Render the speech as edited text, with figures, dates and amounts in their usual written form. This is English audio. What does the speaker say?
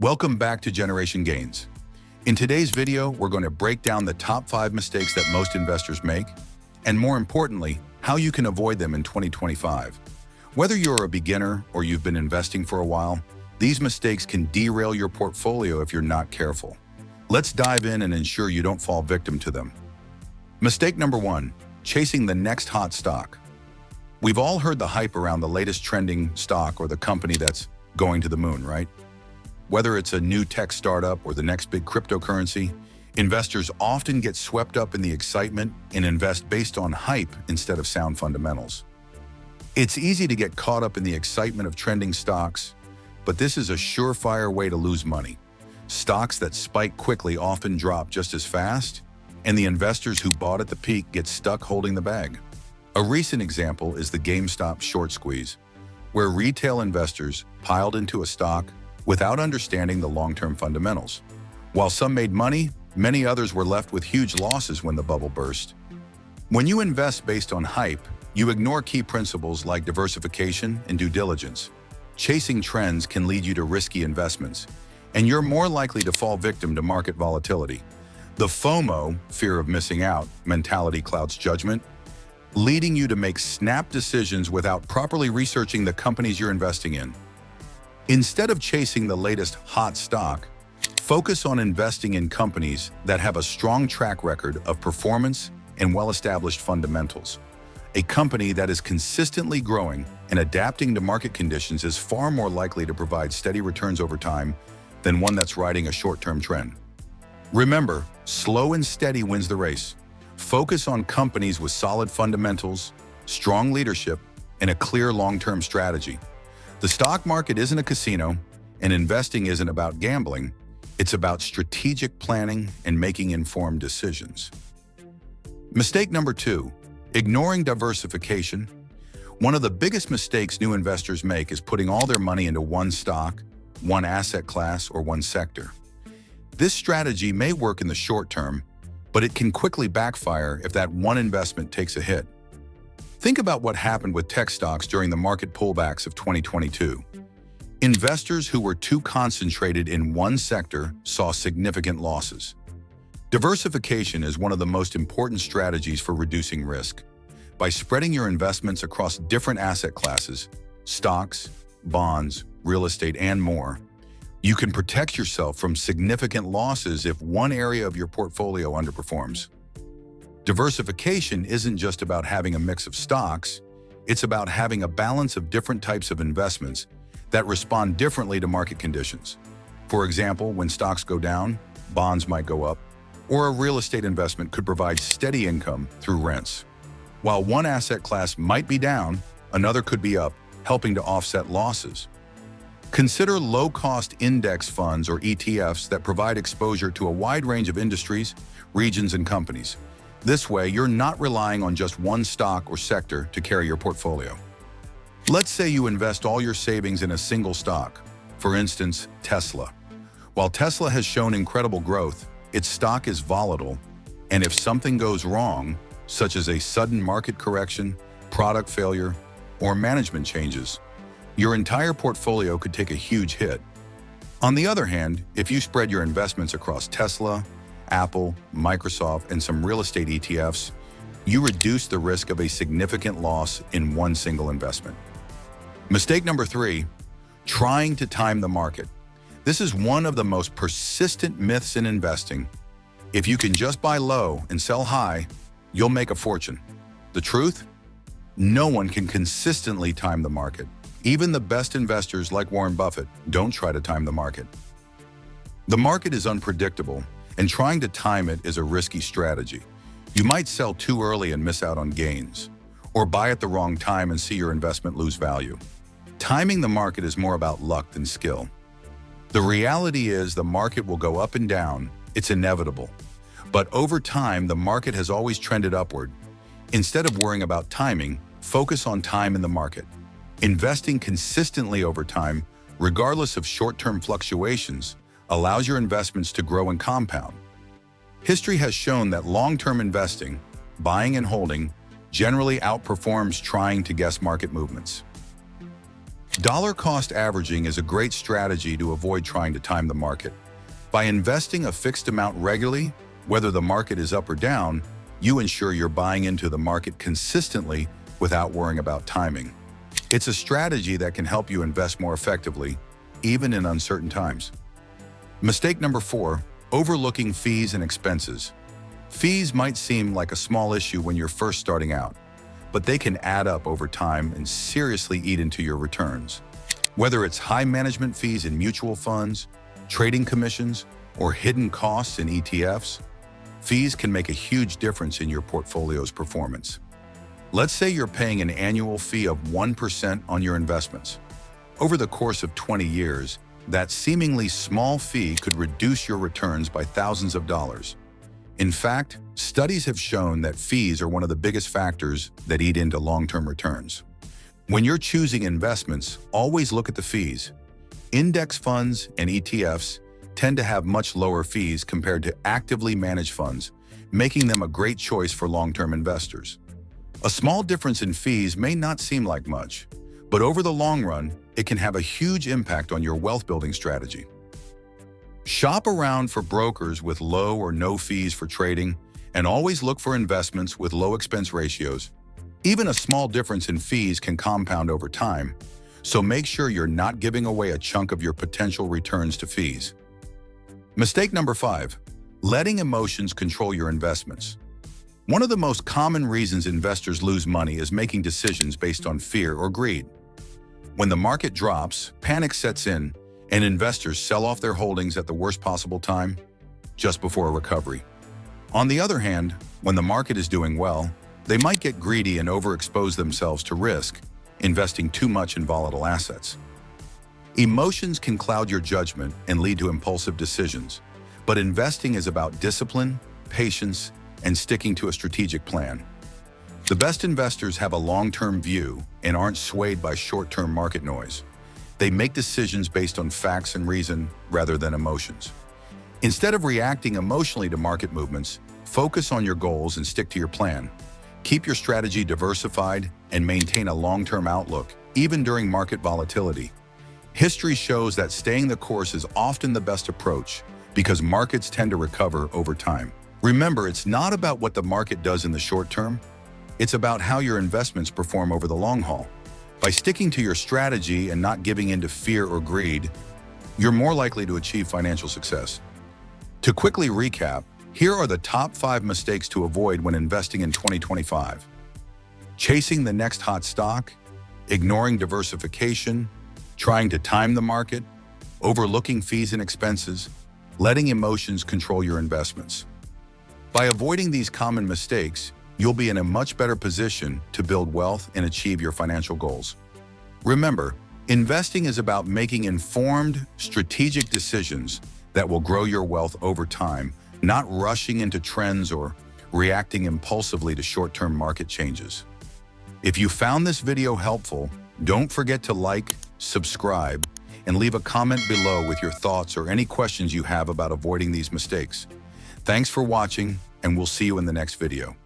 Welcome back to Generation Gains. In today's video, we're going to break down the top 5 mistakes that most investors make, and more importantly, how you can avoid them in 2025. Whether you're a beginner or you've been investing for a while, these mistakes can derail your portfolio if you're not careful. Let's dive in and ensure you don't fall victim to them. Mistake number 1, chasing the next hot stock. We've all heard the hype around the latest trending stock or the company that's going to the moon, right? Whether it's a new tech startup or the next big cryptocurrency, investors often get swept up in the excitement and invest based on hype instead of sound fundamentals. It's easy to get caught up in the excitement of trending stocks, but this is a surefire way to lose money. Stocks that spike quickly often drop just as fast, and the investors who bought at the peak get stuck holding the bag. A recent example is the GameStop short squeeze, where retail investors piled into a stock without understanding the long-term fundamentals. While some made money, many others were left with huge losses when the bubble burst. When you invest based on hype, you ignore key principles like diversification and due diligence. Chasing trends can lead you to risky investments, and you're more likely to fall victim to market volatility. The FOMO, fear of missing out, mentality clouds judgment, leading you to make snap decisions without properly researching the companies you're investing in. Instead of chasing the latest hot stock, focus on investing in companies that have a strong track record of performance and well-established fundamentals. A company that is consistently growing and adapting to market conditions is far more likely to provide steady returns over time than one that's riding a short-term trend. Remember, slow and steady wins the race. Focus on companies with solid fundamentals, strong leadership, and a clear long-term strategy. The stock market isn't a casino, and investing isn't about gambling. It's about strategic planning and making informed decisions. Mistake number 2, ignoring diversification. One of the biggest mistakes new investors make is putting all their money into one stock, one asset class, or one sector. This strategy may work in the short term, but it can quickly backfire if that one investment takes a hit. Think about what happened with tech stocks during the market pullbacks of 2022. Investors who were too concentrated in one sector saw significant losses. Diversification is one of the most important strategies for reducing risk. By spreading your investments across different asset classes, stocks, bonds, real estate, and more, you can protect yourself from significant losses if one area of your portfolio underperforms. Diversification isn't just about having a mix of stocks, it's about having a balance of different types of investments that respond differently to market conditions. For example, when stocks go down, bonds might go up, or a real estate investment could provide steady income through rents. While one asset class might be down, another could be up, helping to offset losses. Consider low-cost index funds or ETFs that provide exposure to a wide range of industries, regions, and companies. This way, you're not relying on just one stock or sector to carry your portfolio. Let's say you invest all your savings in a single stock, for instance, Tesla. While Tesla has shown incredible growth, its stock is volatile, and if something goes wrong, such as a sudden market correction, product failure, or management changes, your entire portfolio could take a huge hit. On the other hand, if you spread your investments across Tesla, Apple, Microsoft, and some real estate ETFs, you reduce the risk of a significant loss in one single investment. Mistake number 3, trying to time the market. This is one of the most persistent myths in investing. If you can just buy low and sell high, you'll make a fortune. The truth? No one can consistently time the market. Even the best investors like Warren Buffett don't try to time the market. The market is unpredictable, and trying to time it is a risky strategy. You might sell too early and miss out on gains, or buy at the wrong time and see your investment lose value. Timing the market is more about luck than skill. The reality is the market will go up and down, it's inevitable. But over time, the market has always trended upward. Instead of worrying about timing, focus on time in the market. Investing consistently over time, regardless of short-term fluctuations, allows your investments to grow and compound. History has shown that long-term investing, buying and holding, generally outperforms trying to guess market movements. Dollar cost averaging is a great strategy to avoid trying to time the market. By investing a fixed amount regularly, whether the market is up or down, you ensure you're buying into the market consistently without worrying about timing. It's a strategy that can help you invest more effectively, even in uncertain times. Mistake number 4, overlooking fees and expenses. Fees might seem like a small issue when you're first starting out, but they can add up over time and seriously eat into your returns. Whether it's high management fees in mutual funds, trading commissions, or hidden costs in ETFs, fees can make a huge difference in your portfolio's performance. Let's say you're paying an annual fee of 1% on your investments. Over the course of 20 years, that seemingly small fee could reduce your returns by thousands of dollars. In fact, studies have shown that fees are one of the biggest factors that eat into long-term returns. When you're choosing investments, always look at the fees. Index funds and ETFs tend to have much lower fees compared to actively managed funds, making them a great choice for long-term investors. A small difference in fees may not seem like much, but over the long run, it can have a huge impact on your wealth-building strategy. Shop around for brokers with low or no fees for trading, and always look for investments with low expense ratios. Even a small difference in fees can compound over time, so make sure you're not giving away a chunk of your potential returns to fees. Mistake number 5, letting emotions control your investments. One of the most common reasons investors lose money is making decisions based on fear or greed. When the market drops, panic sets in, and investors sell off their holdings at the worst possible time, just before a recovery. On the other hand, when the market is doing well, they might get greedy and overexpose themselves to risk, investing too much in volatile assets. Emotions can cloud your judgment and lead to impulsive decisions, but investing is about discipline, patience, and sticking to a strategic plan. The best investors have a long-term view and aren't swayed by short-term market noise. They make decisions based on facts and reason rather than emotions. Instead of reacting emotionally to market movements, focus on your goals and stick to your plan. Keep your strategy diversified and maintain a long-term outlook, even during market volatility. History shows that staying the course is often the best approach because markets tend to recover over time. Remember, it's not about what the market does in the short term. It's about how your investments perform over the long haul. By sticking to your strategy and not giving in to fear or greed, you're more likely to achieve financial success. To quickly recap, here are the top 5 mistakes to avoid when investing in 2025. Chasing the next hot stock, ignoring diversification, trying to time the market, overlooking fees and expenses, letting emotions control your investments. By avoiding these common mistakes, you'll be in a much better position to build wealth and achieve your financial goals. Remember, investing is about making informed, strategic decisions that will grow your wealth over time, not rushing into trends or reacting impulsively to short-term market changes. If you found this video helpful, don't forget to like, subscribe, and leave a comment below with your thoughts or any questions you have about avoiding these mistakes. Thanks for watching, and we'll see you in the next video.